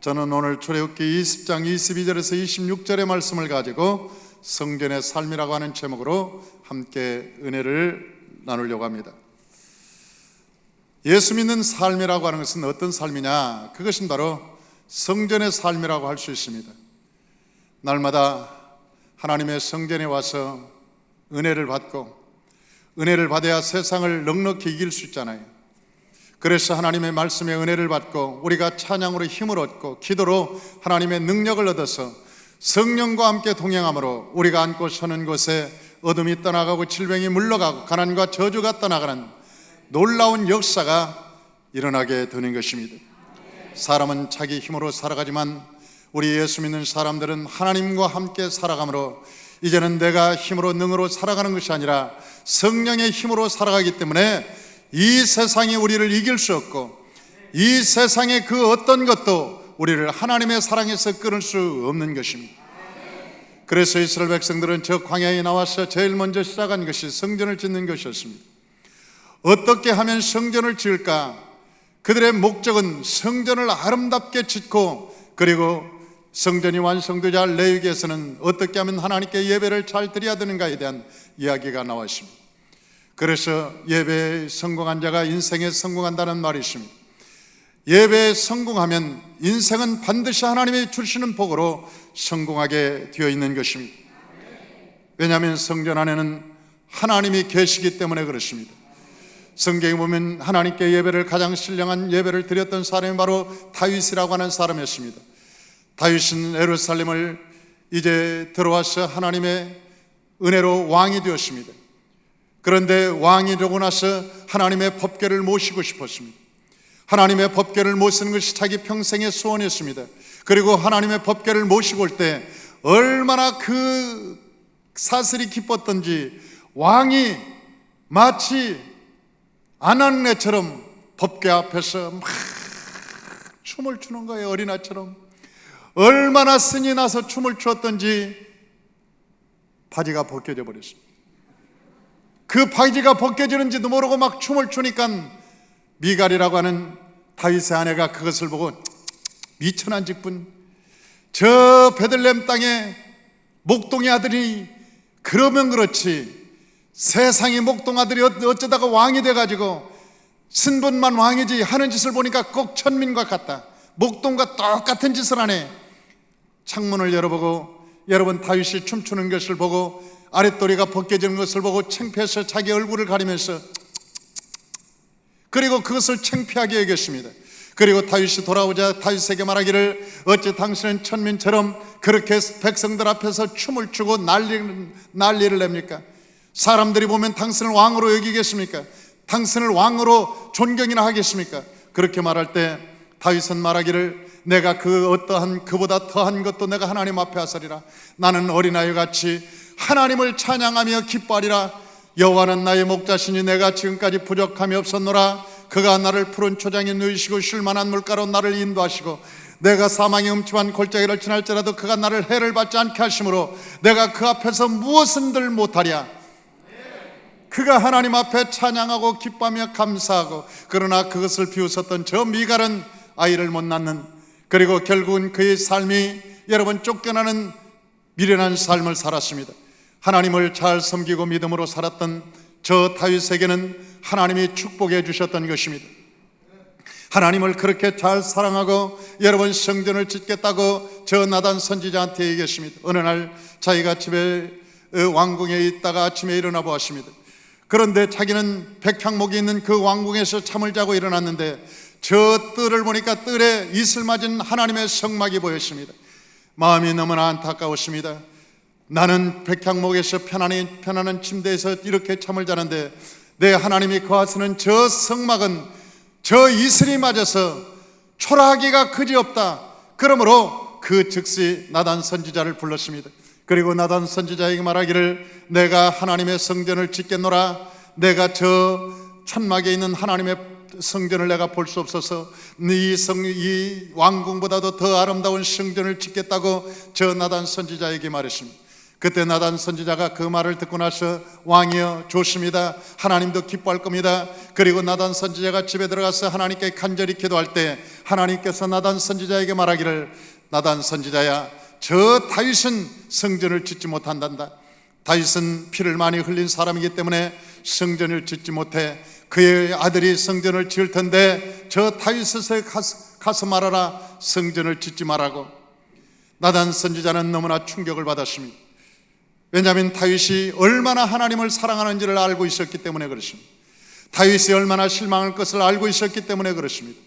저는 오늘 출애굽기 20장 22절에서 26절의 말씀을 가지고 성전의 삶이라고 하는 제목으로 함께 은혜를 나누려고 합니다. 예수 믿는 삶이라고 하는 것은 어떤 삶이냐? 그것은 바로 성전의 삶이라고 할 수 있습니다. 날마다 하나님의 성전에 와서 은혜를 받고, 은혜를 받아야 세상을 넉넉히 이길 수 있잖아요. 그래서 하나님의 말씀에 은혜를 받고, 우리가 찬양으로 힘을 얻고, 기도로 하나님의 능력을 얻어서 성령과 함께 동행함으로 우리가 앉고 서는 곳에 어둠이 떠나가고 질병이 물러가고 가난과 저주가 떠나가는 놀라운 역사가 일어나게 되는 것입니다. 사람은 자기 힘으로 살아가지만 우리 예수 믿는 사람들은 하나님과 함께 살아가므로 이제는 내가 힘으로 능으로 살아가는 것이 아니라 성령의 힘으로 살아가기 때문에 이 세상이 우리를 이길 수 없고, 이 세상의 그 어떤 것도 우리를 하나님의 사랑에서 끊을 수 없는 것입니다. 그래서 이스라엘 백성들은 저 광야에 나와서 제일 먼저 시작한 것이 성전을 짓는 것이었습니다. 어떻게 하면 성전을 지을까? 그들의 목적은 성전을 아름답게 짓고, 그리고 성전이 완성되자 레위기에서는 어떻게 하면 하나님께 예배를 잘 드려야 되는가에 대한 이야기가 나와 있습니다. 그래서 예배에 성공한 자가 인생에 성공한다는 말이 있습니다. 예배에 성공하면 인생은 반드시 하나님이 주시는 복으로 성공하게 되어 있는 것입니다. 왜냐하면 성전 안에는 하나님이 계시기 때문에 그렇습니다. 성경에 보면 하나님께 예배를 가장 신령한 예배를 드렸던 사람이 바로 다윗이라고 하는 사람이었습니다. 다윗은 예루살렘을 이제 들어와서 하나님의 은혜로 왕이 되었습니다. 그런데 왕이 되고 나서 하나님의 법궤를 모시고 싶었습니다. 하나님의 법궤를 모시는 것이 자기 평생의 소원이었습니다. 그리고 하나님의 법궤를 모시고 올 때 얼마나 그 사슬이 기뻤던지, 왕이 마치 아낙네처럼 법궤 앞에서 막 춤을 추는 거예요. 어린아이처럼. 얼마나 신이 나서 춤을 추었던지 바지가 벗겨져 버렸습니다. 그 바지가 벗겨지는지도 모르고 막 춤을 추니까 미갈이라고 하는 다윗의 아내가 그것을 보고 미천한 직분, 저 베들레헴 땅에 목동의 아들이 그러면 그렇지 세상의 목동 아들이 어쩌다가 왕이 돼가지고 신분만 왕이지 하는 짓을 보니까 꼭 천민과 같다. 목동과 똑같은 짓을 하네. 창문을 열어보고 여러분 다윗이 춤추는 것을 보고 아랫도리가 벗겨지는 것을 보고 창피해서 자기 얼굴을 가리면서, 그리고 그것을 창피하게 여겼습니다. 그리고 다윗이 돌아오자 다윗에게 말하기를, 어찌 당신은 천민처럼 그렇게 백성들 앞에서 춤을 추고 난리를 냅니까? 사람들이 보면 당신을 왕으로 여기겠습니까? 당신을 왕으로 존경이나 하겠습니까? 그렇게 말할 때 다윗은 말하기를, 내가 그 어떠한 그보다 더한 것도 내가 하나님 앞에 하사리라. 나는 어린아이 같이 하나님을 찬양하며 기뻐하리라. 여호와는 나의 목자시니 내가 지금까지 부족함이 없었노라. 그가 나를 푸른 초장에 누이시고 쉴만한 물가로 나를 인도하시고, 내가 사망의 음침한 골짜기를 지날지라도 그가 나를 해를 받지 않게 하심으로 내가 그 앞에서 무엇은들 못하랴. 그가 하나님 앞에 찬양하고 기뻐하며 감사하고, 그러나 그것을 비웃었던 저 미갈은 아이를 못 낳는, 그리고 결국은 그의 삶이 여러분 쫓겨나는 미련한 삶을 살았습니다. 하나님을 잘 섬기고 믿음으로 살았던 저 다윗에게는 하나님이 축복해 주셨던 것입니다. 하나님을 그렇게 잘 사랑하고 여러분 성전을 짓겠다고 저 나단 선지자한테 얘기했습니다. 어느 날 자기가 집에 왕궁에 있다가 아침에 일어나 보았습니다. 그런데 자기는 백향목이 있는 그 왕궁에서 잠을 자고 일어났는데 저 뜰을 보니까 뜰에 이슬 맞은 하나님의 성막이 보였습니다. 마음이 너무나 안타까웠습니다. 나는 백향목에서 편안한 침대에서 이렇게 잠을 자는데 내 하나님이 거하시는 저 성막은 저 이슬이 맞아서 초라하기가 그지없다. 그러므로 그 즉시 나단 선지자를 불렀습니다. 그리고 나단 선지자에게 말하기를, 내가 하나님의 성전을 짓겠노라. 내가 저 천막에 있는 하나님의 성전을 내가 볼 수 없어서 이 왕궁보다도 더 아름다운 성전을 짓겠다고 저 나단 선지자에게 말했습니다. 그때 나단 선지자가 그 말을 듣고 나서, 왕이여 좋습니다. 하나님도 기뻐할 겁니다. 그리고 나단 선지자가 집에 들어가서 하나님께 간절히 기도할 때 하나님께서 나단 선지자에게 말하기를 나단 선지자야, 저 다윗은 성전을 짓지 못한단다. 다윗은 피를 많이 흘린 사람이기 때문에 성전을 짓지 못해 그의 아들이 성전을 지을 텐데 저 다윗에게 가서 말하라, 성전을 짓지 말라고. 나단 선지자는 너무나 충격을 받았습니다. 왜냐하면 다윗이 얼마나 하나님을 사랑하는지를 알고 있었기 때문에 그렇습니다. 다윗이 얼마나 실망할 것을 알고 있었기 때문에 그렇습니다.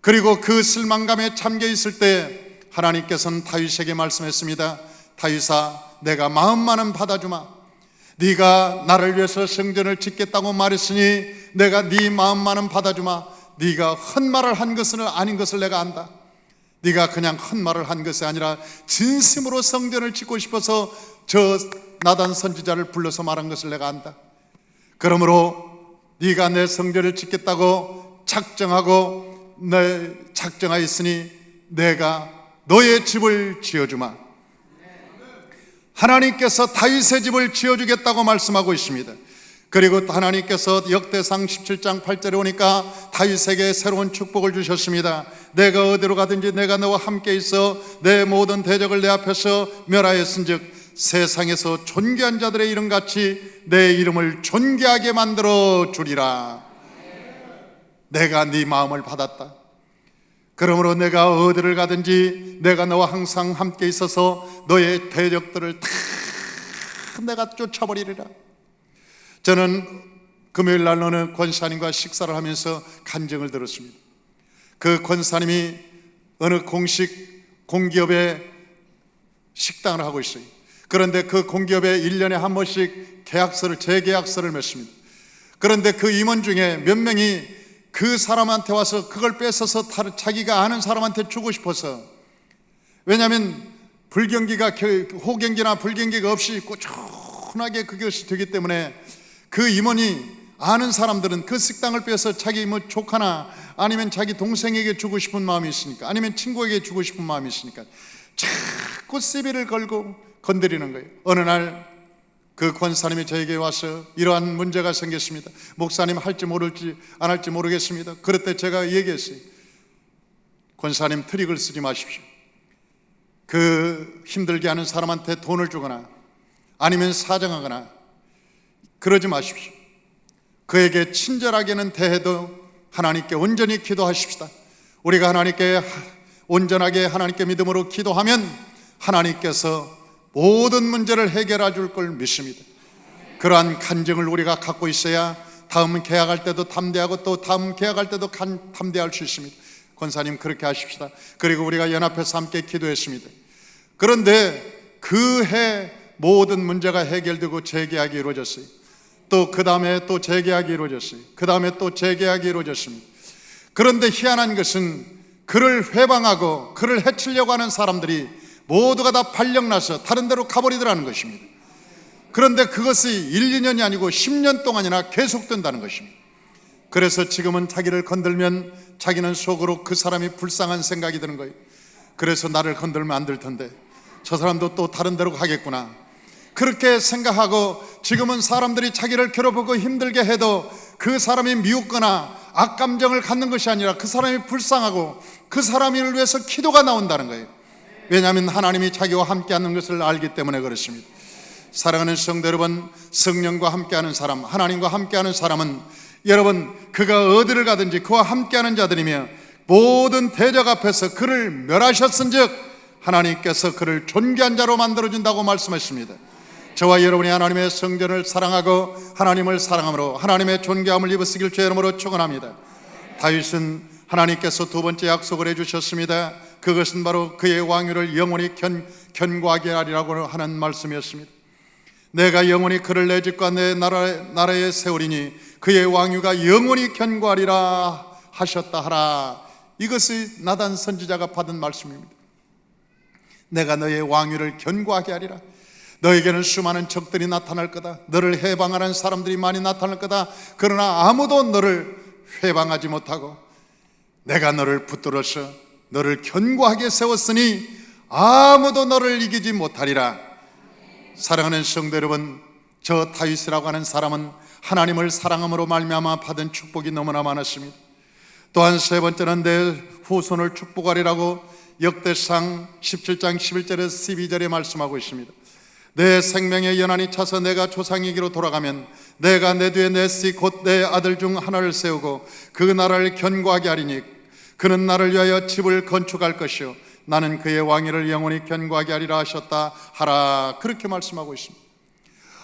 그리고 그 실망감에 잠겨 있을 때 하나님께서는 다윗에게 말씀했습니다. 다윗아, 내가 마음만은 받아주마. 네가 나를 위해서 성전을 짓겠다고 말했으니 내가 네 마음만은 받아주마. 네가 헛말을 한 것은 아닌 것을 내가 안다. 네가 그냥 헛말을 한 것이 아니라 진심으로 성전을 짓고 싶어서 저 나단 선지자를 불러서 말한 것을 내가 안다. 그러므로 네가 내 성전을 짓겠다고 작정하였으니 내가 너의 집을 지어주마. 하나님께서 다윗의 집을 지어주겠다고 말씀하고 있습니다. 그리고 하나님께서 역대상 17장 8절에 오니까 다윗에게 새로운 축복을 주셨습니다. 내가 어디로 가든지 내가 너와 함께 있어 내 모든 대적을 내 앞에서 멸하였은즉 세상에서 존귀한 자들의 이름같이 내 이름을 존귀하게 만들어 주리라. 내가 네 마음을 받았다. 그러므로 내가 어디를 가든지 내가 너와 항상 함께 있어서 너의 대적들을 다 내가 쫓아버리리라. 저는 금요일 날 어느 권사님과 식사를 하면서 간증을 들었습니다. 그 권사님이 어느 공기업에 식당을 하고 있어요. 그런데 그 공기업에 1년에 한 번씩 재계약서를 맺습니다. 그런데 그 임원 중에 몇 명이 그 사람한테 와서 그걸 뺏어서 자기가 아는 사람한테 주고 싶어서, 왜냐하면 호경기나 불경기가 없이 꾸준하게 그것이 되기 때문에 그 임원이 아는 사람들은 그 식당을 빼서 자기 조카나 아니면 자기 동생에게 주고 싶은 마음이 있으니까, 아니면 친구에게 주고 싶은 마음이 있으니까 자꾸 시비를 걸고 건드리는 거예요. 어느 날 그 권사님이 저에게 와서 이러한 문제가 생겼습니다. 목사님 할지 모를지 안 할지 모르겠습니다. 그럴 때 제가 얘기했어요. 권사님, 트릭을 쓰지 마십시오. 그 힘들게 하는 사람한테 돈을 주거나 아니면 사정하거나 그러지 마십시오. 그에게 친절하게는 대해도 하나님께 온전히 기도하십시다. 우리가 하나님께 온전하게 하나님께 믿음으로 기도하면 하나님께서 모든 문제를 해결해 줄 걸 믿습니다. 그러한 간증을 우리가 갖고 있어야 다음 계약할 때도 담대하고 또 다음 계약할 때도 담대할 수 있습니다. 권사님, 그렇게 하십시다. 그리고 우리가 연합해서 함께 기도했습니다. 그런데 그 해 모든 문제가 해결되고 재계약이 이루어졌어요. 또 그 다음에 또 재계약이 이루어졌어요. 그 다음에 또 재계약이 이루어졌습니다. 그런데 희한한 것은 그를 회방하고 그를 해치려고 하는 사람들이 모두가 다 발령나서 다른 데로 가버리더라는 것입니다. 그런데 그것이 1, 2년이 아니고 10년 동안이나 계속된다는 것입니다. 그래서 지금은 자기를 건들면 자기는 속으로 그 사람이 불쌍한 생각이 드는 거예요. 그래서 나를 건들면 안 될 텐데 저 사람도 또 다른 데로 가겠구나, 그렇게 생각하고 지금은 사람들이 자기를 괴롭히고 힘들게 해도 그 사람이 미웃거나 악감정을 갖는 것이 아니라 그 사람이 불쌍하고 그 사람을 위해서 기도가 나온다는 거예요. 왜냐하면 하나님이 자기와 함께하는 것을 알기 때문에 그렇습니다. 사랑하는 성도 여러분, 성령과 함께하는 사람, 하나님과 함께하는 사람은 여러분 그가 어디를 가든지 그와 함께하는 자들이며 모든 대적 앞에서 그를 멸하셨은즉 하나님께서 그를 존귀한 자로 만들어준다고 말씀하십니다. 저와 여러분이 하나님의 성전을 사랑하고 하나님을 사랑함으로 하나님의 존귀함을 입으시길 주의 이름으로 축원합니다. 다윗은 하나님께서 두 번째 약속을 해주셨습니다. 그것은 바로 그의 왕위를 영원히 견고하게 하리라고 하는 말씀이었습니다. 내가 영원히 그를 내 집과 내 나라에 세우리니 그의 왕위가 영원히 견고하리라 하셨다 하라. 이것이 나단 선지자가 받은 말씀입니다. 내가 너의 왕위를 견고하게 하리라. 너에게는 수많은 적들이 나타날 거다. 너를 해방하는 사람들이 많이 나타날 거다. 그러나 아무도 너를 해방하지 못하고 내가 너를 붙들어서 너를 견고하게 세웠으니 아무도 너를 이기지 못하리라. 사랑하는 성도 여러분, 저 다윗이라고 하는 사람은 하나님을 사랑함으로 말미암아 받은 축복이 너무나 많았습니다. 또한 세 번째는 내 후손을 축복하리라고 역대상 17장 11절에서 12절에 말씀하고 있습니다. 내 생명의 연한이 차서 내가 조상에게로 돌아가면 내가 내 뒤에 내 씨 곧 내 아들 중 하나를 세우고 그 나라를 견고하게 하리니 그는 나를 위하여 집을 건축할 것이요 나는 그의 왕위를 영원히 견고하게 하리라 하셨다 하라. 그렇게 말씀하고 있습니다.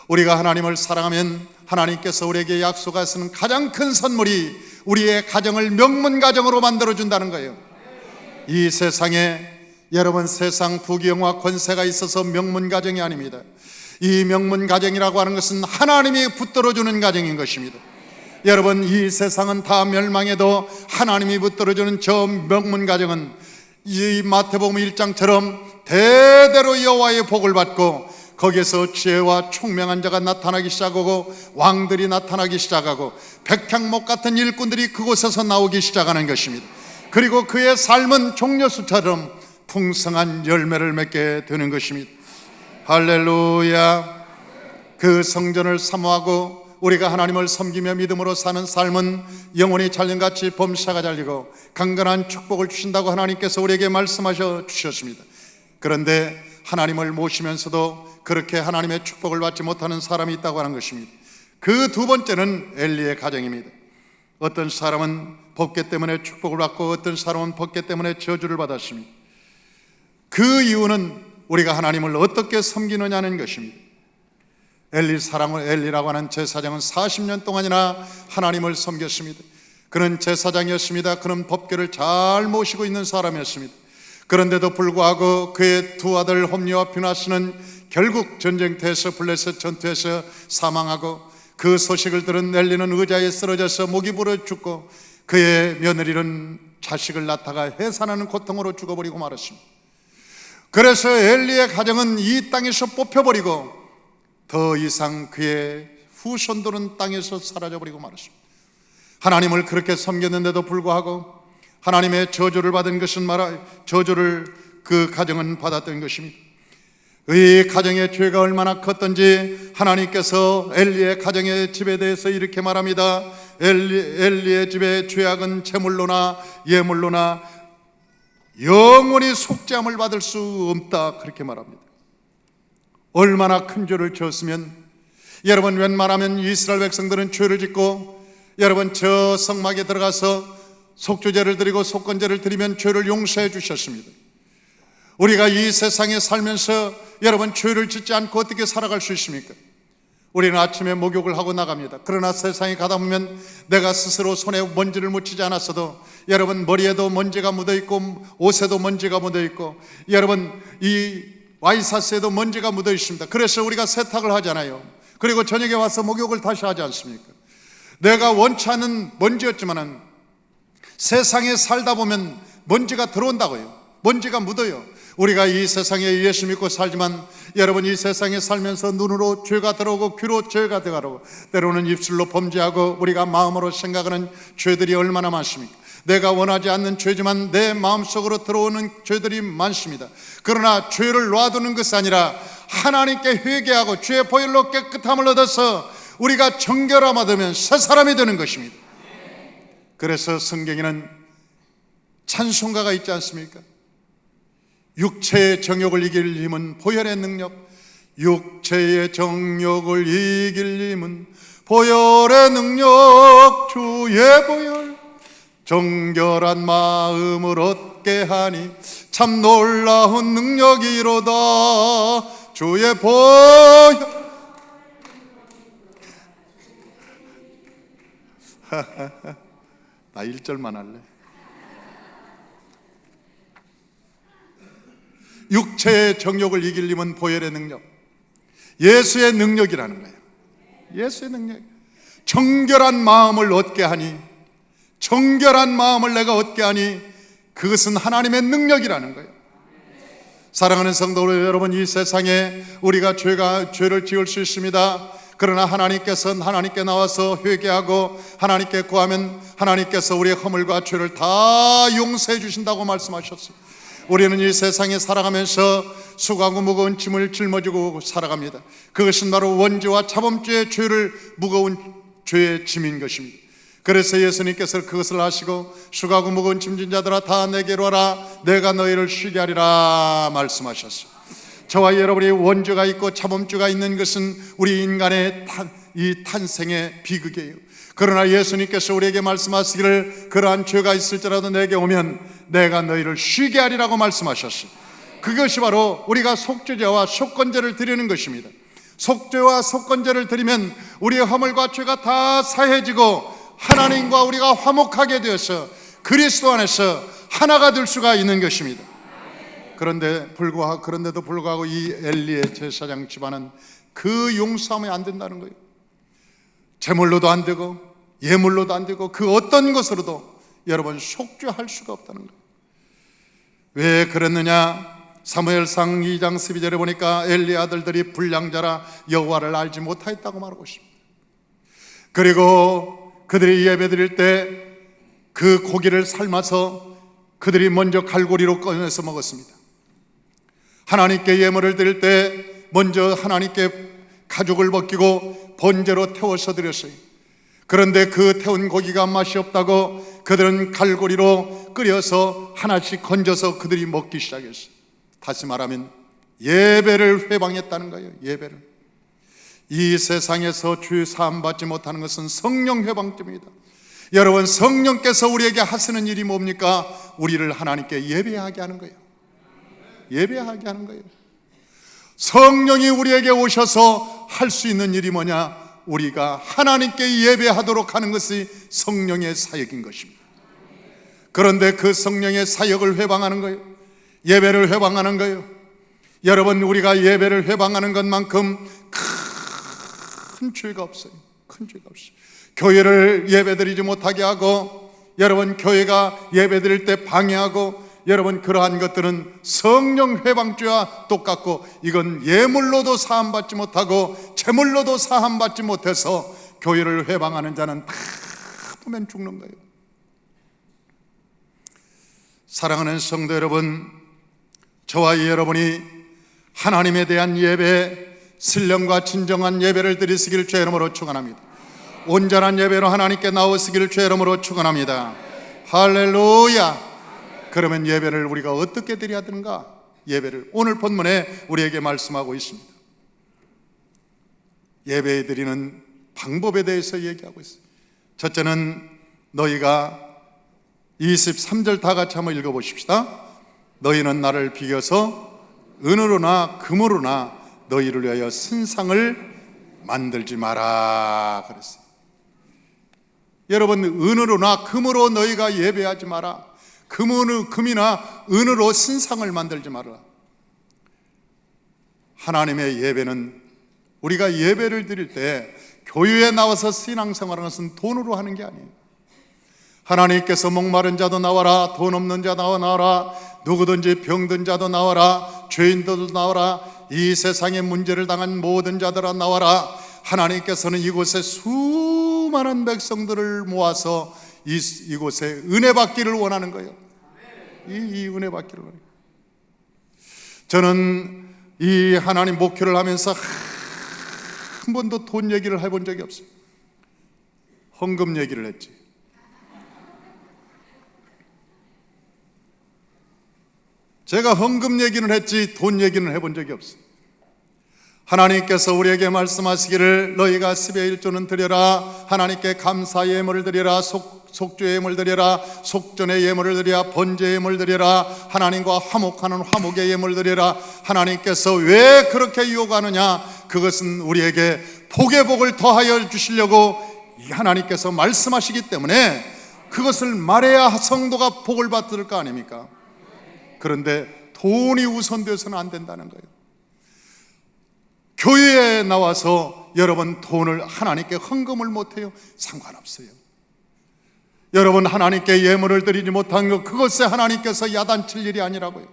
우리가 하나님을 사랑하면 하나님께서 우리에게 약속하시는 가장 큰 선물이 우리의 가정을 명문가정으로 만들어준다는 거예요. 이 세상에 여러분 세상 부귀영화 권세가 있어서 명문가정이 아닙니다. 이 명문가정이라고 하는 것은 하나님이 붙들어주는 가정인 것입니다. 여러분 이 세상은 다 멸망해도 하나님이 붙들어주는 저 명문가정은 이 마태복음 1장처럼 대대로 여호와의 복을 받고 거기에서 지혜와 총명한 자가 나타나기 시작하고 왕들이 나타나기 시작하고 백향목 같은 일꾼들이 그곳에서 나오기 시작하는 것입니다. 그리고 그의 삶은 종려수처럼 풍성한 열매를 맺게 되는 것입니다. 할렐루야. 그 성전을 사모하고 우리가 하나님을 섬기며 믿음으로 사는 삶은 영원히 잘림같이 범사가 잘리고 강건한 축복을 주신다고 하나님께서 우리에게 말씀하셔 주셨습니다. 그런데 하나님을 모시면서도 그렇게 하나님의 축복을 받지 못하는 사람이 있다고 하는 것입니다. 그 두 번째는 엘리의 가정입니다. 어떤 사람은 법궤 때문에 축복을 받고 어떤 사람은 법궤 때문에 저주를 받았습니다. 그 이유는 우리가 하나님을 어떻게 섬기느냐는 것입니다. 엘리라고 하는 제사장은 40년 동안이나 하나님을 섬겼습니다. 그는 제사장이었습니다. 그는 법궤를 잘 모시고 있는 사람이었습니다. 그런데도 불구하고 그의 두 아들 홈리와 뷰나스는 결국 전쟁터에서 블레셋 전투에서 사망하고 그 소식을 들은 엘리는 의자에 쓰러져서 목이 부러 죽고 그의 며느리는 자식을 낳다가 해산하는 고통으로 죽어버리고 말았습니다. 그래서 엘리의 가정은 이 땅에서 뽑혀버리고 더 이상 그의 후손들은 땅에서 사라져버리고 말았습니다. 하나님을 그렇게 섬겼는데도 불구하고 하나님의 저주를 받은 것은 저주를 그 가정은 받았던 것입니다. 이 가정의 죄가 얼마나 컸던지 하나님께서 엘리의 가정의 집에 대해서 이렇게 말합니다. 엘리의 집의 죄악은 제물로나 예물로나 영원히 속죄함을 받을 수 없다. 그렇게 말합니다. 얼마나 큰 죄를 지었으면 여러분 웬만하면 이스라엘 백성들은 죄를 짓고 여러분 저 성막에 들어가서 속죄제를 드리고 속건제를 드리면 죄를 용서해 주셨습니다. 우리가 이 세상에 살면서 여러분 죄를 짓지 않고 어떻게 살아갈 수 있습니까? 우리는 아침에 목욕을 하고 나갑니다. 그러나 세상에 가다 보면 내가 스스로 손에 먼지를 묻히지 않았어도 여러분 머리에도 먼지가 묻어있고 옷에도 먼지가 묻어있고 여러분 이 와이셔츠에도 먼지가 묻어 있습니다. 그래서 우리가 세탁을 하잖아요. 그리고 저녁에 와서 목욕을 다시 하지 않습니까? 내가 원치 않은 먼지였지만은 세상에 살다 보면 먼지가 들어온다고요. 먼지가 묻어요. 우리가 이 세상에 예수 믿고 살지만 여러분 이 세상에 살면서 눈으로 죄가 들어오고 귀로 죄가 들어가고 때로는 입술로 범죄하고 우리가 마음으로 생각하는 죄들이 얼마나 많습니까? 내가 원하지 않는 죄지만 내 마음속으로 들어오는 죄들이 많습니다. 그러나 죄를 놔두는 것이 아니라 하나님께 회개하고 죄의 보혈로 깨끗함을 얻어서 우리가 정결함 얻으면 새 사람이 되는 것입니다. 그래서 성경에는 찬송가가 있지 않습니까? 육체의 정욕을 이길 힘은 보혈의 능력, 육체의 정욕을 이길 힘은 보혈의 능력, 주의 보혈 정결한 마음을 얻게 하니 참 놀라운 능력이로다. 주의 보혈 나 1절만 할래. 육체의 정욕을 이길 힘은 보혈의 능력, 예수의 능력이라는 거예요. 예수의 능력. 정결한 마음을 얻게 하니, 정결한 마음을 내가 얻게 하니 그것은 하나님의 능력이라는 거예요. 사랑하는 성도 여러분, 이 세상에 우리가 죄를 지을 수 있습니다. 그러나 하나님께서는 하나님께 나와서 회개하고 하나님께 구하면 하나님께서 우리의 허물과 죄를 다 용서해 주신다고 말씀하셨어요. 우리는 이 세상에 살아가면서 수고하고 무거운 짐을 짊어지고 살아갑니다. 그것은 바로 원죄와 자범죄의 죄를 무거운 죄의 짐인 것입니다. 그래서 예수님께서 그것을 아시고 수고하고 무거운 짐진 자들아 다 내게로 와라 내가 너희를 쉬게 하리라 말씀하셨어요. 저와 여러분이 원죄가 있고 자범죄가 있는 것은 우리 인간의 이 탄생의 비극이에요. 그러나 예수님께서 우리에게 말씀하시기를 그러한 죄가 있을지라도 내게 오면 내가 너희를 쉬게 하리라고 말씀하셨어요. 그것이 바로 우리가 속죄제와 속건제를 드리는 것입니다. 속죄와 속건제를 드리면 우리의 허물과 죄가 다 사해지고 하나님과 우리가 화목하게 되어서 그리스도 안에서 하나가 될 수가 있는 것입니다. 그런데도 불구하고 이 엘리의 제사장 집안은 그 용서하면 안 된다는 거예요. 제물로도 안 되고 예물로도 안 되고 그 어떤 것으로도 여러분 속죄할 수가 없다는 거예요. 왜 그랬느냐? 사무엘상 2장 12절에 보니까 엘리 아들들이 불량자라 여호와를 알지 못하였다고 말하고 있습니다. 그리고 그들이 예배 드릴 때 그 고기를 삶아서 그들이 먼저 갈고리로 꺼내서 먹었습니다. 하나님께 예물을 드릴 때 먼저 하나님께 가죽을 벗기고 번제로 태워서 드렸어요. 그런데 그 태운 고기가 맛이 없다고 그들은 갈고리로 끓여서 하나씩 건져서 그들이 먹기 시작했어요. 다시 말하면 예배를 회방했다는 거예요. 예배를. 이 세상에서 주 사함 받지 못하는 것은 성령 회방입니다. 여러분, 성령께서 우리에게 하시는 일이 뭡니까? 우리를 하나님께 예배하게 하는 거예요. 예배하게 하는 거예요. 성령이 우리에게 오셔서 할 수 있는 일이 뭐냐? 우리가 하나님께 예배하도록 하는 것이 성령의 사역인 것입니다. 그런데 그 성령의 사역을 회방하는 거예요. 예배를 회방하는 거예요. 여러분, 우리가 예배를 회방하는 것만큼 큰 죄가 없어요. 큰 죄가 없어요. 교회를 예배드리지 못하게 하고, 여러분 교회가 예배드릴 때 방해하고, 여러분 그러한 것들은 성령 회방죄와 똑같고, 이건 예물로도 사함받지 못하고 제물로도 사함받지 못해서 교회를 회방하는 자는 다 보면 죽는 거예요. 사랑하는 성도 여러분, 저와 여러분이 하나님에 대한 예배, 신령과 진정한 예배를 드리시길 주의 이름으로 축원합니다. 온전한 예배로 하나님께 나오시기를 주의 이름으로 축원합니다. 할렐루야. 그러면 예배를 우리가 어떻게 드려야 되는가? 예배를 오늘 본문에 우리에게 말씀하고 있습니다. 예배 드리는 방법에 대해서 얘기하고 있어요. 첫째는 너희가 23절 다 같이 한번 읽어보십시다. 너희는 나를 비겨서 은으로나 금으로나 너희를 위하여 신상을 만들지 마라 그랬어요. 여러분, 은으로나 금으로 너희가 예배하지 마라. 금이나 은으로 신상을 만들지 마라. 하나님의 예배는, 우리가 예배를 드릴 때 교회에 나와서 신앙생활하는 것은 돈으로 하는 게 아니에요. 하나님께서 목마른 자도 나와라, 돈 없는 자 나와라, 누구든지 병든 자도 나와라, 죄인들도 나와라, 이 세상에 문제를 당한 모든 자들아 나와라. 하나님께서는 이곳에 수많은 백성들을 모아서 이곳에 은혜 받기를 원하는 거예요. 이 은혜 받기를 원해요. 저는 이 하나님 목회를 하면서 한 번도 돈 얘기를 해본 적이 없어요. 헌금 얘기를 했지. 제가 헌금 얘기는 했지 돈 얘기는 해본 적이 없어요. 하나님께서 우리에게 말씀하시기를 너희가 10의 1조는 드려라, 하나님께 감사의 예물을 드려라, 속죄의 예물을 드려라, 속전의 예물을 드려라, 번제의 예물을 드려라, 하나님과 화목하는 화목의 예물을 드려라. 하나님께서 왜 그렇게 요구하느냐? 그것은 우리에게 복의 복을 더하여 주시려고 하나님께서 말씀하시기 때문에 그것을 말해야 성도가 복을 받을 거 아닙니까? 그런데 돈이 우선되어서는 안 된다는 거예요. 교회에 나와서 여러분 돈을 하나님께 헌금을 못해요? 상관없어요. 여러분 하나님께 예물을 드리지 못한 것, 그것에 하나님께서 야단칠 일이 아니라고요.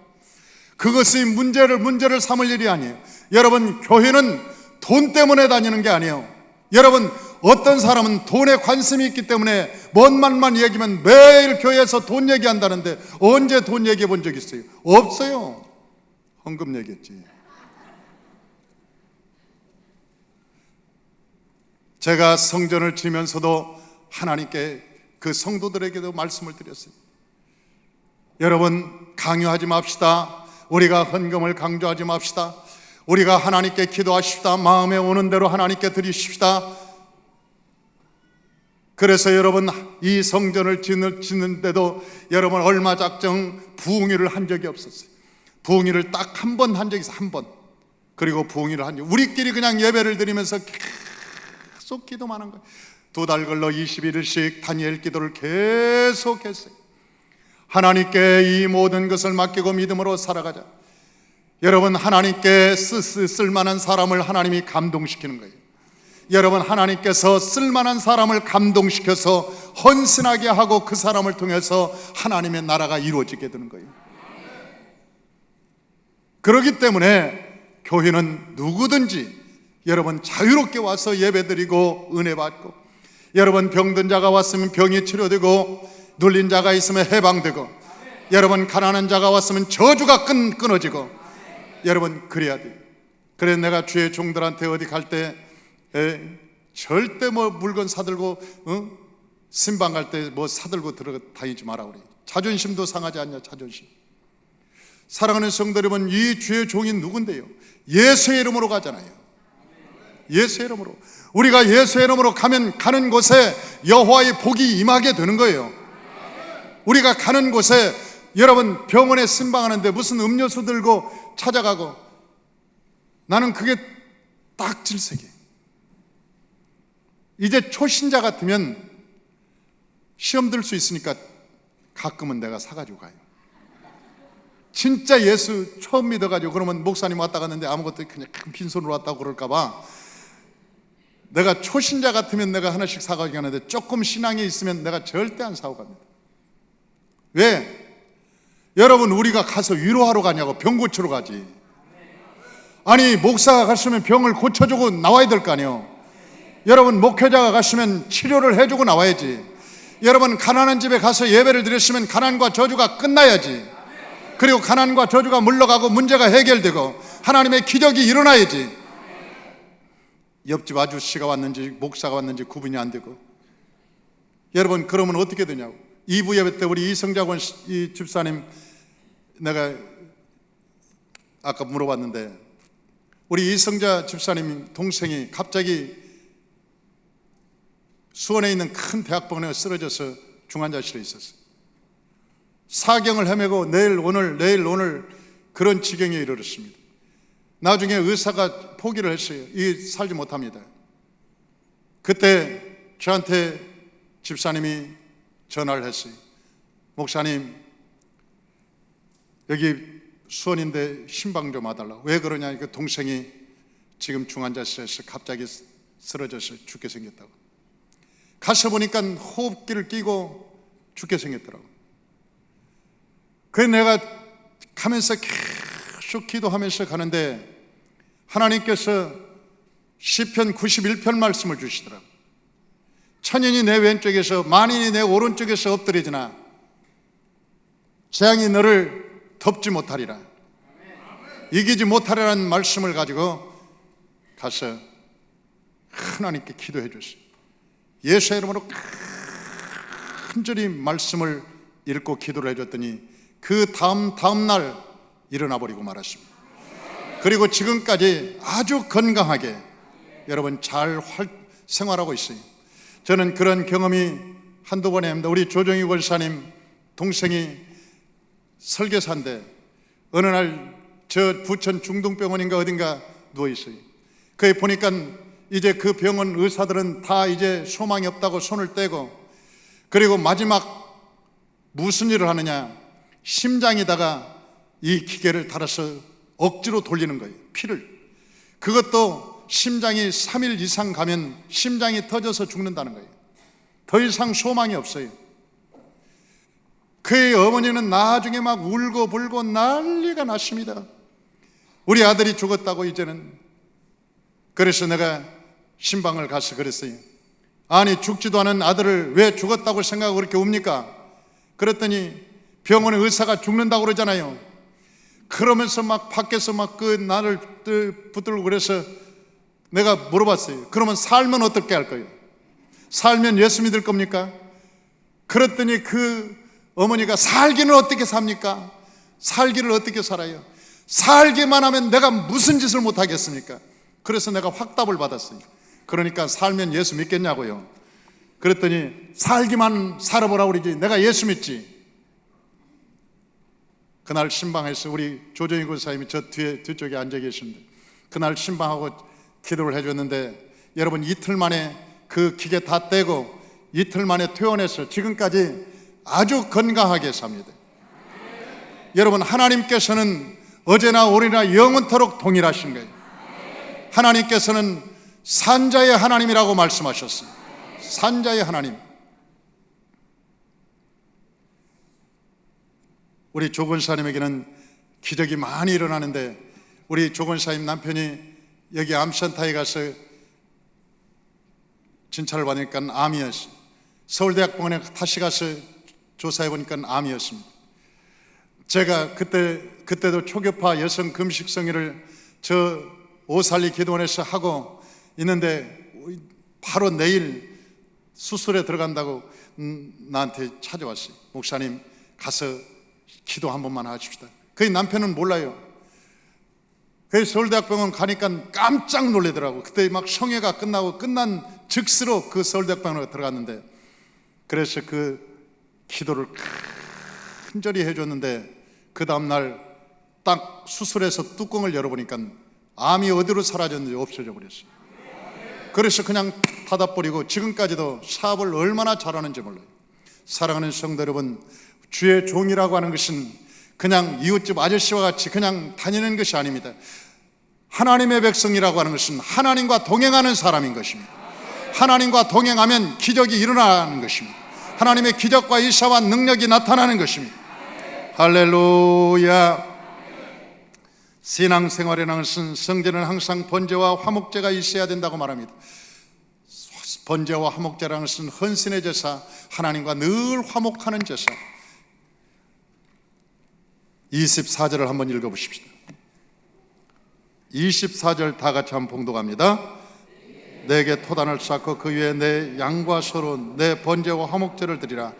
그것이 문제를 삼을 일이 아니에요. 여러분 교회는 돈 때문에 다니는 게 아니에요. 여러분 어떤 사람은 돈에 관심이 있기 때문에 뭔 말만 얘기하면 매일 교회에서 돈 얘기한다는데 언제 돈 얘기해 본 적 있어요? 없어요. 헌금 얘기했지. 제가 성전을 지면서도 하나님께 그 성도들에게도 말씀을 드렸어요. 여러분, 강요하지 맙시다. 우리가 헌금을 강조하지 맙시다. 우리가 하나님께 기도하십시다. 마음에 오는 대로 하나님께 드리십시다. 그래서 여러분, 이 성전을 짓는데도 여러분 얼마 작정 부흥회를 한 적이 없었어요. 부흥회를 딱 한 번 한 적이 있어요. 한 번. 그리고 부흥회를 한 적, 우리끼리 그냥 예배를 드리면서 계속 기도만 한 거예요. 2달 걸러 21일씩 다니엘 기도를 계속했어요. 하나님께 이 모든 것을 맡기고 믿음으로 살아가자. 여러분, 하나님께 쓸만한 사람을 하나님이 감동시키는 거예요. 여러분, 하나님께서 쓸만한 사람을 감동시켜서 헌신하게 하고 그 사람을 통해서 하나님의 나라가 이루어지게 되는 거예요. 그렇기 때문에 교회는 누구든지 여러분 자유롭게 와서 예배드리고 은혜 받고, 여러분 병든 자가 왔으면 병이 치료되고, 눌린 자가 있으면 해방되고, 여러분 가난한 자가 왔으면 저주가 끊어지고, 여러분 그래야 돼요. 그래서 내가 주의 종들한테 어디 갈 때 절대 뭐 물건 사들고 신방 갈 때 뭐 사들고 다니지 마라 그래. 자존심도 상하지 않냐, 자존심. 사랑하는 성도 여러분, 이 주의 종이 누군데요? 예수의 이름으로 가잖아요. 예수의 이름으로. 우리가 예수의 이름으로 가는 곳에 여호와의 복이 임하게 되는 거예요. 우리가 가는 곳에, 여러분 병원에 신방하는데 무슨 음료수 들고 찾아가고, 나는 그게 딱 질색이에요. 이제 초신자 같으면 시험 들 수 있으니까 가끔은 내가 사가지고 가요. 진짜 예수 처음 믿어가지고 그러면 목사님 왔다 갔는데 아무것도 그냥 큰 빈손으로 왔다고 그럴까봐, 내가 초신자 같으면 내가 하나씩 사가지고 가는데 조금 신앙이 있으면 내가 절대 안 사고 갑니다. 왜? 여러분, 우리가 가서 위로하러 가냐고, 병 고치러 가지. 아니, 목사가 갔으면 병을 고쳐주고 나와야 될 거 아니에요. 여러분, 목회자가 갔으면 치료를 해주고 나와야지. 여러분, 가난한 집에 가서 예배를 드렸으면 가난과 저주가 끝나야지. 그리고 가난과 저주가 물러가고 문제가 해결되고 하나님의 기적이 일어나야지. 옆집 아저씨가 왔는지 목사가 왔는지 구분이 안 되고, 여러분 그러면 어떻게 되냐고. 2부 예배 때 우리 이성자권 이 집사님, 내가 아까 물어봤는데, 우리 이성자 집사님 동생이 갑자기 수원에 있는 큰 대학병원에 쓰러져서 중환자실에 있었어요. 사경을 헤매고 내일 오늘 그런 지경에 이르렀습니다. 나중에 의사가 포기를 했어요. 이 살지 못합니다. 그때 저한테 집사님이 전화를 했어요. 목사님, 여기 수원인데 신방 좀 와달라고. 왜 그러냐, 그 동생이 지금 중환자실에서 갑자기 쓰러져서 죽게 생겼다고. 가서 보니까 호흡기를 끼고 죽게 생겼더라고. 그래서 내가 가면서 계속 기도하면서 가는데 하나님께서 시편 91편 말씀을 주시더라고. 천인이 내 왼쪽에서 만인이 내 오른쪽에서 엎드리지나 재앙이 너를 덮지 못하리라, 이기지 못하리라는 말씀을 가지고 가서 하나님께 기도해 줬어요. 예수의 이름으로 간절히 말씀을 읽고 기도를 해줬더니 그 다음 날 일어나 버리고 말았습니다. 그리고 지금까지 아주 건강하게 여러분 잘 생활하고 있어요. 저는 그런 경험이 한두 번이 아닙니다. 우리 조정희 권사님 동생이 설계사인데 어느 날 저 부천 중동병원인가 어딘가 누워 있어요. 거기 보니까 이제 그 병원 의사들은 다 이제 소망이 없다고 손을 떼고, 그리고 마지막 무슨 일을 하느냐, 심장에다가 이 기계를 달아서 억지로 돌리는 거예요. 피를. 그것도 심장이 3일 이상 가면 심장이 터져서 죽는다는 거예요. 더 이상 소망이 없어요. 그의 어머니는 나중에 막 울고 불고 난리가 났습니다. 우리 아들이 죽었다고 이제는. 그래서 내가 신방을 가서 그랬어요. 아니, 죽지도 않은 아들을 왜 죽었다고 생각하고 그렇게 웁니까? 그랬더니 병원의 의사가 죽는다고 그러잖아요. 그러면서 막 밖에서 막 그 나를 붙들고 그래서 내가 물어봤어요. 그러면 살면 어떻게 할 거예요? 살면 예수 믿을 겁니까? 그랬더니 그 어머니가 살기는 어떻게 삽니까? 살기를 어떻게 살아요? 살기만 하면 내가 무슨 짓을 못하겠습니까? 그래서 내가 확답을 받았어요. 그러니까 살면 예수 믿겠냐고요. 그랬더니 살기만 살아보라고 그러지 내가 예수 믿지. 그날 신방에서 우리 조정희 권사님이 저 뒤쪽에 앉아 계신데 그날 신방하고 기도를 해줬는데 여러분 이틀 만에 그 기계 다 떼고 이틀 만에 퇴원해서 지금까지 아주 건강하게 삽니다. 여러분 하나님께서는 어제나 오늘이나 영원토록 동일하신 거예요. 하나님께서는 산자의 하나님이라고 말씀하셨어요. 산자의 하나님. 우리 조 권사님에게는 기적이 많이 일어나는데 우리 조 권사님 남편이 여기 암센터에 가서 진찰을 받으니까 암이었어요. 서울대학병원에 다시 가서 조사해 보니까 암이었습니다. 제가 그때도 초교파 여성 금식성회를 저 오살리 기도원에서 하고 있는데 바로 내일 수술에 들어간다고 나한테 찾아왔어요. 목사님 가서 기도 한 번만 하십시다. 그의 남편은 몰라요. 그 서울대학병원 가니까 깜짝 놀라더라고. 그때 막 성회가 끝나고 끝난 즉시로 그 서울대학병원에 들어갔는데 그래서 그 기도를 간절히 해줬는데 그 다음날 딱 수술해서 뚜껑을 열어보니까 암이 어디로 사라졌는지 없어져 버렸어요. 그래서 그냥 닫아버리고 지금까지도 사업을 얼마나 잘하는지 몰라요. 사랑하는 성도 여러분, 주의 종이라고 하는 것은 그냥 이웃집 아저씨와 같이 그냥 다니는 것이 아닙니다. 하나님의 백성이라고 하는 것은 하나님과 동행하는 사람인 것입니다. 하나님과 동행하면 기적이 일어나는 것입니다. 하나님의 기적과 일사와 능력이 나타나는 것입니다. 할렐루야. 신앙생활이라는 것은 성전은 항상 번제와 화목제가 있어야 된다고 말합니다. 번제와 화목제라는 것은 헌신의 제사, 하나님과 늘 화목하는 제사. 24절을 한번 읽어보십시오. 24절 다 같이 한번 봉독합니다. 내게 토단을 쌓고 그 위에 내 양과 소로 내 번제와 화목제를 드리라.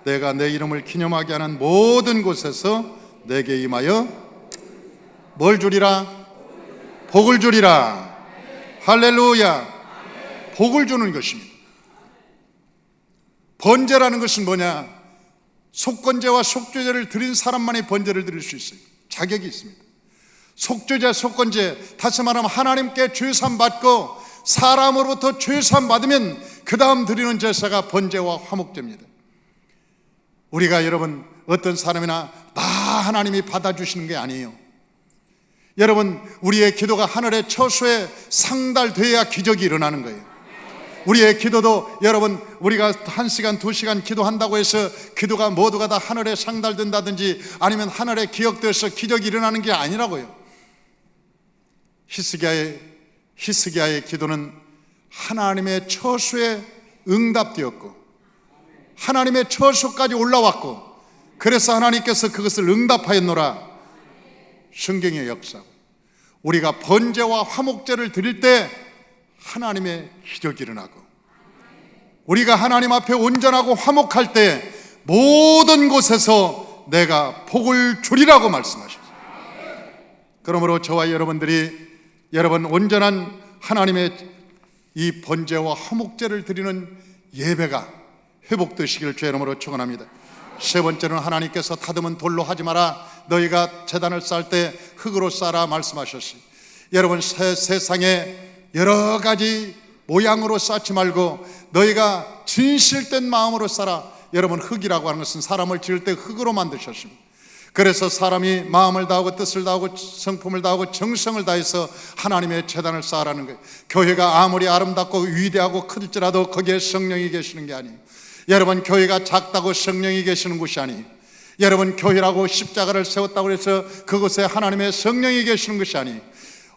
내가 내 이름을 기념하게 하는 모든 곳에서 내게 임하여 뭘 주리라? 복을 주리라. 할렐루야. 복을 주는 것입니다. 번제라는 것은 뭐냐? 속건제와 속죄제를 드린 사람만이 번제를 드릴 수 있어요. 자격이 있습니다. 속죄제, 속건제, 다시 말하면 하나님께 죄사함 받고 사람으로부터 죄사함 받으면 그 다음 드리는 제사가 번제와 화목제입니다. 우리가 여러분 어떤 사람이나 다 하나님이 받아주시는 게 아니에요. 여러분 우리의 기도가 하늘의 처소에 상달돼야 기적이 일어나는 거예요. 우리의 기도도 여러분 우리가 1시간 2시간 기도한다고 해서 기도가 모두가 다 하늘에 상달된다든지 아니면 하늘에 기억돼서 기적이 일어나는 게 아니라고요. 히스기야의 기도는 하나님의 처소에 응답되었고 하나님의 처소까지 올라왔고 그래서 하나님께서 그것을 응답하였노라. 성경의 역사. 우리가 번제와 화목제를 드릴 때 하나님의 기적이 일어나고 우리가 하나님 앞에 온전하고 화목할 때 모든 곳에서 내가 복을 주리라고 말씀하셨습니다. 그러므로 저와 여러분 온전한 하나님의 이 번제와 화목제를 드리는 예배가 회복되시기를 주의 이름으로 축원합니다. 세 번째는 하나님께서 다듬은 돌로 하지 마라. 너희가 제단을 쌓을 때 흙으로 쌓아라 말씀하셨어요. 여러분 세상에 여러 가지 모양으로 쌓지 말고 너희가 진실된 마음으로 쌓아. 여러분 흙이라고 하는 것은 사람을 지을 때 흙으로 만드셨습니다. 그래서 사람이 마음을 다하고 뜻을 다하고 성품을 다하고 정성을 다해서 하나님의 제단을 쌓으라는 거예요. 교회가 아무리 아름답고 위대하고 클지라도 거기에 성령이 계시는 게 아니에요. 여러분 교회가 작다고 성령이 계시는 곳이 아니에요. 여러분 교회라고 십자가를 세웠다고 해서 그곳에 하나님의 성령이 계시는 것이 아니에요.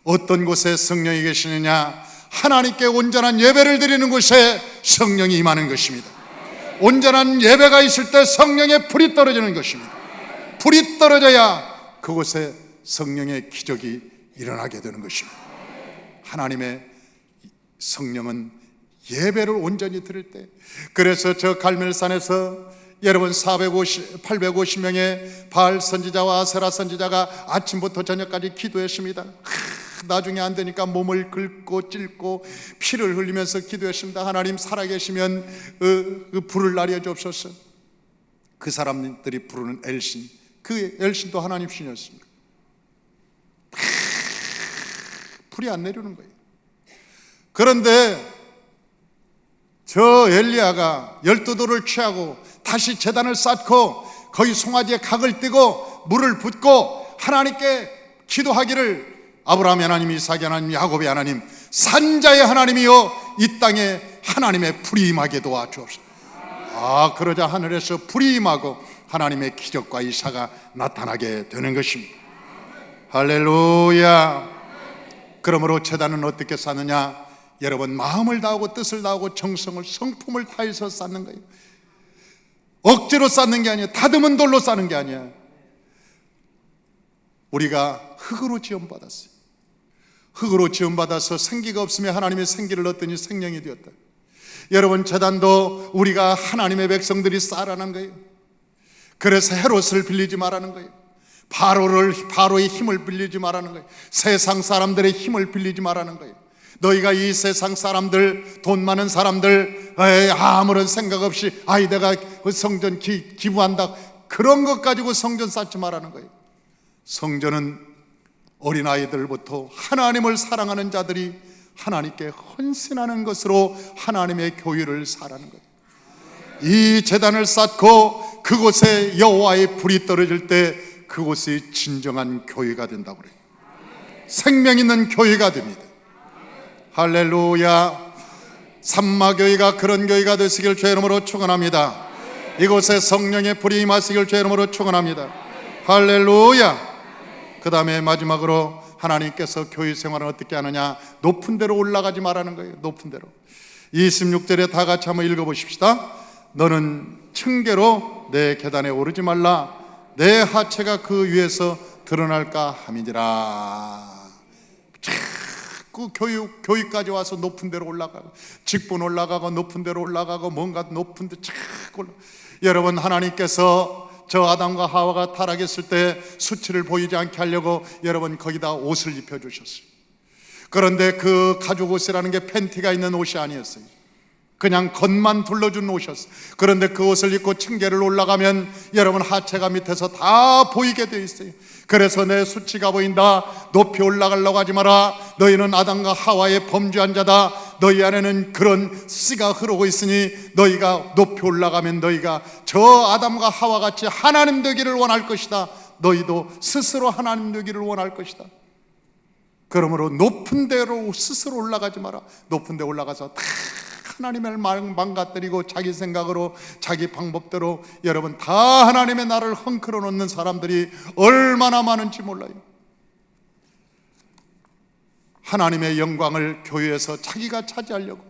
어떤 곳에 성령이 계시느냐? 하나님께 온전한 예배를 드리는 곳에 성령이 임하는 것입니다. 온전한 예배가 있을 때 성령의 불이 떨어지는 것입니다. 불이 떨어져야 그곳에 성령의 기적이 일어나게 되는 것입니다. 하나님의 성령은 예배를 온전히 드릴 때, 그래서 저 갈멜산에서 여러분 850명의 바알 선지자와 아세라 선지자가 아침부터 저녁까지 기도했습니다. 나중에 안 되니까 몸을 긁고 찔고 피를 흘리면서 기도했습니다. 하나님 살아계시면 불을 날려 주옵소서. 그 사람들이 부르는 엘신, 그 엘신도 하나님 신이었습니다. 불이 안 내려오는 거예요. 그런데 저 엘리야가 12돌을 취하고 다시 제단을 쌓고 거기 송아지에 각을 띠고 물을 붓고 하나님께 기도하기를, 아브라함의 하나님, 이삭의 하나님, 야곱의 하나님, 산자의 하나님이여 이 땅에 하나님의 불이 임하게 도와주옵소서. 그러자 하늘에서 불이 임하고 하나님의 기적과 이사가 나타나게 되는 것입니다. 할렐루야. 그러므로 제단은 어떻게 쌓느냐? 여러분, 마음을 다하고 뜻을 다하고 정성을, 성품을 다해서 쌓는 거예요. 억지로 쌓는 게 아니야. 다듬은 돌로 쌓는 게 아니야. 우리가 흙으로 지음받았어요. 흙으로 지음받아서 생기가 없으면 하나님의 생기를 얻더니 생명이 되었다. 여러분, 제단도 우리가 하나님의 백성들이 쌓아라는 거예요. 그래서 헤롯을 빌리지 말라는 거예요. 바로의 힘을 빌리지 말라는 거예요. 세상 사람들의 힘을 빌리지 말라는 거예요. 너희가 이 세상 사람들, 돈 많은 사람들, 아무런 생각 없이 내가 성전 기부한다, 그런 것 가지고 성전 쌓지 말라는 거예요. 성전은 어린아이들부터 하나님을 사랑하는 자들이 하나님께 헌신하는 것으로 하나님의 교회를 쌓라는 거예요. 이 제단을 쌓고 그곳에 여호와의 불이 떨어질 때 그곳이 진정한 교회가 된다고 그래요. 생명 있는 교회가 됩니다. 할렐루야. 삼마교회가 그런 교회가 되시길 주의 이름으로 축원합니다. 이곳에 성령의 불이 임하시길 주의 이름으로 축원합니다. 할렐루야. 그 다음에 마지막으로 하나님께서 교회 생활을 어떻게 하느냐? 높은 데로 올라가지 말라는 거예요. 높은 데로. 26절에 다 같이 한번 읽어보십시다. 너는 층계로 내 계단에 오르지 말라. 내 하체가 그 위에서 드러날까 함이니라. 자꾸 교회까지 와서 높은 데로 올라가고, 직분 올라가고, 높은 데로 올라가고, 뭔가 높은 데 자꾸 올라가고. 여러분, 하나님께서 저 아담과 하와가 타락했을 때 수치를 보이지 않게 하려고 여러분 거기다 옷을 입혀주셨어요. 그런데 그 가죽 옷이라는 게 팬티가 있는 옷이 아니었어요. 그냥 겉만 둘러준 옷이었어요. 그런데 그 옷을 입고 층계를 올라가면 여러분 하체가 밑에서 다 보이게 되어 있어요. 그래서 내 수치가 보인다, 높이 올라가려고 하지 마라, 너희는 아담과 하와의 범죄한 자다, 너희 안에는 그런 씨가 흐르고 있으니 너희가 높이 올라가면 너희가 저 아담과 하와 같이 하나님 되기를 원할 것이다. 너희도 스스로 하나님 되기를 원할 것이다. 그러므로 높은 데로 스스로 올라가지 마라. 높은 데 올라가서 다 하나님을 망가뜨리고 자기 생각으로 자기 방법대로 여러분 다 하나님의 나라를 헝클어 놓는 사람들이 얼마나 많은지 몰라요. 하나님의 영광을 교회에서 자기가 차지하려고.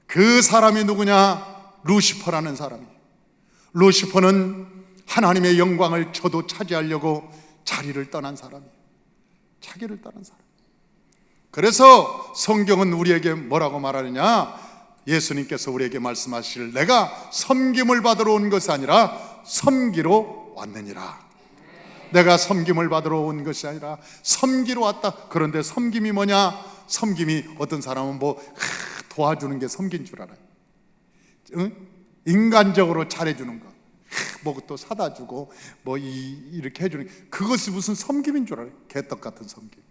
그 사람이 누구냐? 루시퍼라는 사람이에요. 루시퍼는 하나님의 영광을 저도 차지하려고 자리를 떠난 사람이에요. 자기를 떠난 사람. 그래서 성경은 우리에게 뭐라고 말하느냐? 예수님께서 우리에게 말씀하시길 내가 섬김을 받으러 온 것이 아니라 섬기러 왔느니라. 내가 섬김을 받으러 온 것이 아니라 섬기러 왔다. 그런데 섬김이 뭐냐? 섬김이 어떤 사람은 도와주는 게 섬긴 줄 알아요. 응? 인간적으로 잘해주는 거, 또 사다 주고 이렇게 해주는, 그것이 무슨 섬김인 줄 알아요. 개떡 같은 섬김.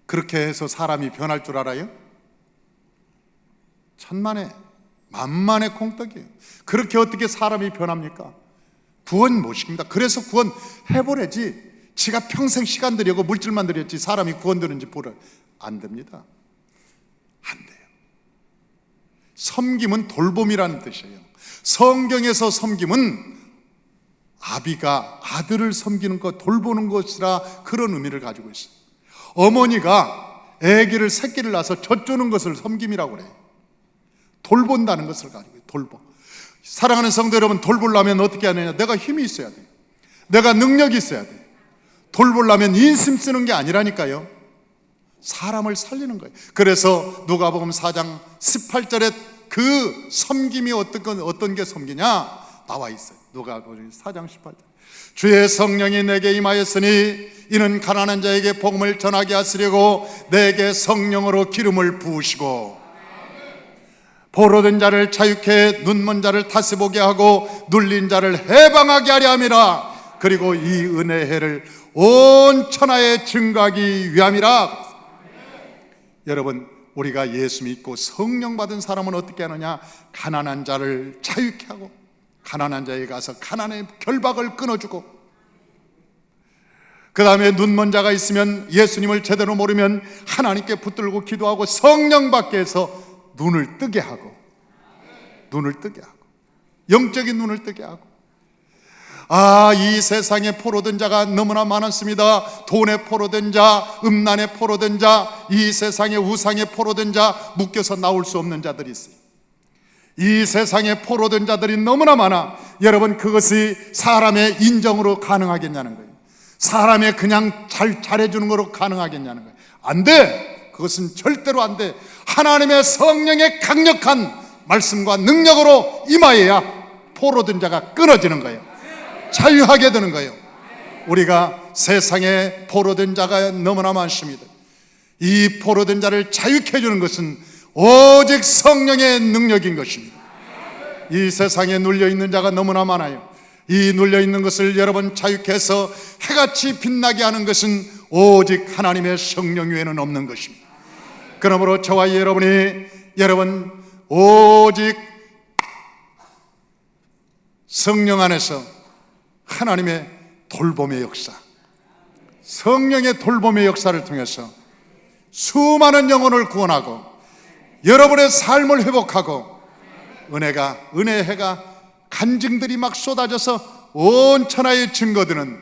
그렇게 해서 사람이 변할 줄 알아요? 천만에 만만의 콩떡이에요. 그렇게 어떻게 사람이 변합니까? 구원 못 시킵니다. 그래서 구원 해보래지, 지가 평생 시간 들이고 물질만 들였지 사람이 구원 되는지 보라. 안 됩니다. 안 돼요. 섬김은 돌봄이라는 뜻이에요. 성경에서 섬김은 아비가 아들을 섬기는 것, 돌보는 것이라 그런 의미를 가지고 있어요. 어머니가 아기를 새끼를 낳아서 젖주는 것을 섬김이라고 그래요. 돌본다는 것을 가지고 돌보. 사랑하는 성도 여러분, 돌보려면 어떻게 하느냐? 내가 힘이 있어야 돼요. 내가 능력이 있어야 돼요. 돌보려면 인심 쓰는 게 아니라니까요. 사람을 살리는 거예요. 그래서 누가복음 4장 18절에 그 섬김이 어떤 게 섬기냐 나와 있어요. 누가복음 4장 18절. 주의 성령이 내게 임하였으니 이는 가난한 자에게 복음을 전하게 하시려고 내게 성령으로 기름을 부으시고 포로된 자를 자유케 눈먼 자를 다시 보게 하고 눌린 자를 해방하게 하려 함이라. 그리고 이 은혜의 해를 온 천하에 증거하기 위함이라. 여러분, 우리가 예수 믿고 성령 받은 사람은 어떻게 하느냐? 가난한 자를 자유케 하고 가난한 자에게 가서 가난의 결박을 끊어주고, 그 다음에 눈먼 자가 있으면 예수님을 제대로 모르면 하나님께 붙들고 기도하고 성령 받게 해서 눈을 뜨게 하고, 영적인 눈을 뜨게 하고. 이 세상에 포로된 자가 너무나 많았습니다. 돈에 포로된 자, 음란에 포로된 자, 이 세상에 우상에 포로된 자, 묶여서 나올 수 없는 자들이 있어요. 이 세상에 포로된 자들이 너무나 많아. 여러분, 그것이 사람의 인정으로 가능하겠냐는 거예요. 사람의 그냥 잘해주는 거로 가능하겠냐는 거예요. 안 돼. 그것은 절대로 안 돼. 하나님의 성령의 강력한 말씀과 능력으로 임하여야 포로된 자가 끊어지는 거예요. 자유하게 되는 거예요. 우리가 세상에 포로된 자가 너무나 많습니다. 이 포로된 자를 자유케 해주는 것은 오직 성령의 능력인 것입니다. 이 세상에 눌려있는 자가 너무나 많아요. 이 눌려있는 것을 여러분 자유케 해서 해같이 빛나게 하는 것은 오직 하나님의 성령 외에는 없는 것입니다. 그러므로 저와 여러분이 오직 성령 안에서 하나님의 돌봄의 역사, 성령의 돌봄의 역사를 통해서 수많은 영혼을 구원하고 여러분의 삶을 회복하고 은혜의 해가 간증들이 막 쏟아져서 온 천하에 증거되는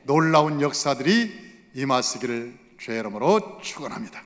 놀라운 역사들이 임하시기를 주의 이름으로 축원합니다.